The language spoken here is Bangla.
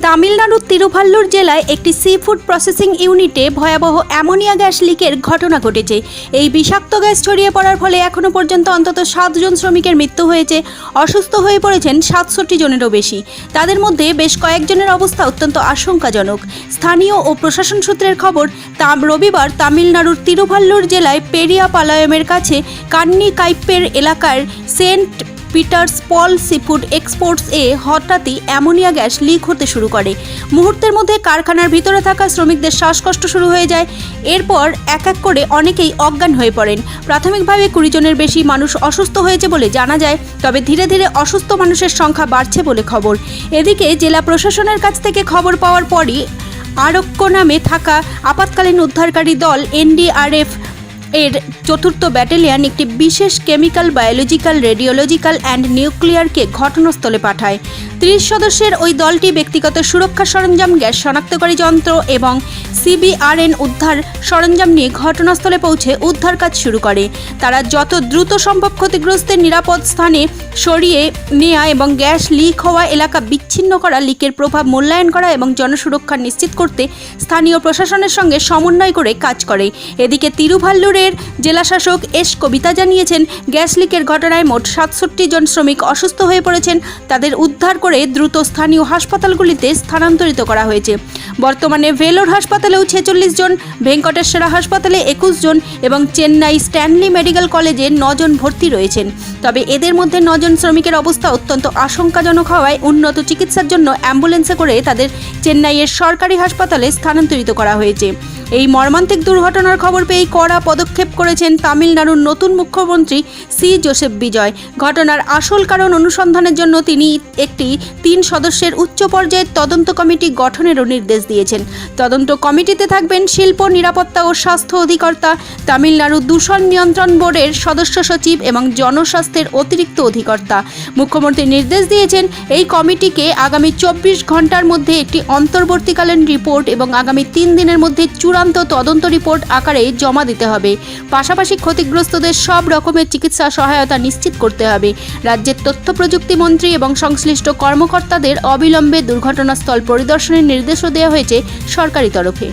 তামিলনাড়ুর তিরুভাল্লুর জেলায় একটি সি ফুড প্রসেসিং ইউনিটে ভয়াবহ অ্যামোনিয়া গ্যাস লিকের ঘটনা ঘটেছে। এই বিষাক্ত গ্যাস ছড়িয়ে পড়ার ফলে এখনও পর্যন্ত অন্তত 7 জন শ্রমিকের মৃত্যু হয়েছে। অসুস্থ হয়ে পড়েছেন 67 জনেরও বেশি। তাদের মধ্যে বেশ কয়েকজনের অবস্থা অত্যন্ত আশঙ্কাজনক। স্থানীয় ও প্রশাসন সূত্রের খবর, রবিবার তামিলনাড়ুর তিরুভাল্লুর জেলায় পেরিয়াপালায়মের কাছে কান্নি কাইপ্পের এলাকার সেন্ট পিটার্স পল সিফুড এক্সপোর্টস হঠাৎই অ্যামোনিয়া গ্যাস লিক হতে শুরু করে। মুহূর্তের মধ্যে কারখানার ভিতরে থাকা শ্রমিকদের শ্বাসকষ্ট শুরু হয়ে যায়। এরপর এক এক করে অনেকেই অজ্ঞান হয়ে পড়েন। প্রাথমিকভাবে 20 জনের বেশি মানুষ অসুস্থ হয়েছে বলে জানা যায়, তবে ধীরে ধীরে অসুস্থ মানুষের সংখ্যা বাড়ছে বলে খবর। এদিকে জেলা প্রশাসনের কাছ থেকে খবর পাওয়ার পরই আরক্য নামে থাকা আপাতকালীন উদ্ধারকারী দল NDRF এর 4th ব্যাটালিয়ন একটি বিশেষ কেমিক্যাল, বায়োলজিক্যাল, রেডিওলজিক্যাল অ্যান্ড নিউক্লিয়ারকে ঘটনাস্থলে পাঠায়। 30 সদস্যের ওই দলটি ব্যক্তিগত সুরক্ষা সরঞ্জাম, গ্যাস শনাক্তকারী যন্ত্র এবং CBRN উদ্ধার সরঞ্জাম নিয়ে ঘটনাস্থলে পৌঁছে উদ্ধার কাজ শুরু করে। তারা যত দ্রুত সম্ভব ক্ষতিগ্রস্তের নিরাপদ স্থানে সরিয়ে নেওয়া এবং গ্যাস লিক হওয়া এলাকা বিচ্ছিন্ন করা, লিকের প্রভাব মূল্যায়ন করা এবং জনসুরক্ষা নিশ্চিত করতে স্থানীয় প্রশাসনের সঙ্গে সমন্বয় করে কাজ করে। এদিকে তিরুভাল্লুরের জেলাশাসক S কবিতা জানিয়েছেন, গ্যাস লিকের ঘটনায় মোট 67 জন শ্রমিক অসুস্থ হয়ে পড়েছেন। তাদের উদ্ধার করে দ্রুত স্থানীয় হাসপাতালগুলিতে স্থানান্তরিত করা হয়েছে। বর্তমানে ভেলোর হাসপাতালেও 46 জন, ভেঙ্কটেশ্বরা হাসপাতালে 21 জন এবং চেন্নাই স্ট্যানলি মেডিকেল কলেজে 9 জন ভর্তি রয়েছেন। তবে এদের মধ্যে 9 জন শ্রমিকের অবস্থা অত্যন্ত আশঙ্কাজনক হওয়ায় উন্নত চিকিৎসার জন্য অ্যাম্বুলেন্সে করে তাদের চেন্নাইয়ের সরকারি হাসপাতালে স্থানান্তরিত করা হয়েছে। এই মর্মান্তিক দুর্ঘটনার খবর পেয়েই কড়া পদক্ষেপ করেছেন তামিলনাড়ুর নতুন মুখ্যমন্ত্রী সি জোসেফ বিজয়। ঘটনার আসল কারণ অনুসন্ধানের জন্য তিনি একটি 3 সদস্যের উচ্চ পর্যায়ের তদন্ত কমিটি গঠনেরও নির্দেশ দিয়েছেন। তদন্ত কমিটিতে থাকবেন শিল্প, নিরাপত্তা ও স্বাস্থ্য অধিকর্তা, তামিলনাড়ু দূষণ নিয়ন্ত্রণ বোর্ডের সদস্য সচিব এবং জনস্বাস্থ্যের অতিরিক্ত অধিকর্তা। মুখ্যমন্ত্রী নির্দেশ দিয়েছেন, এই কমিটিকে আগামী 24 ঘন্টার মধ্যে একটি অন্তর্বর্তীকালীন রিপোর্ট এবং আগামী 3 দিনের মধ্যে চূড়ান্ত তদন্ত রিপোর্ট আকারে জমা দিতে হবে। পাশাপাশি ক্ষতিগ্রস্তদের সব রকমের চিকিৎসা সহায়তা নিশ্চিত করতে হবে। রাজ্যের তথ্য প্রযুক্তি মন্ত্রী এবং সংশ্লিষ্ট কর্মকর্তাদের অবিলম্বে দুর্ঘটনাস্থল পরিদর্শনের নির্দেশও দেওয়া হয়েছে সরকারি তরফে।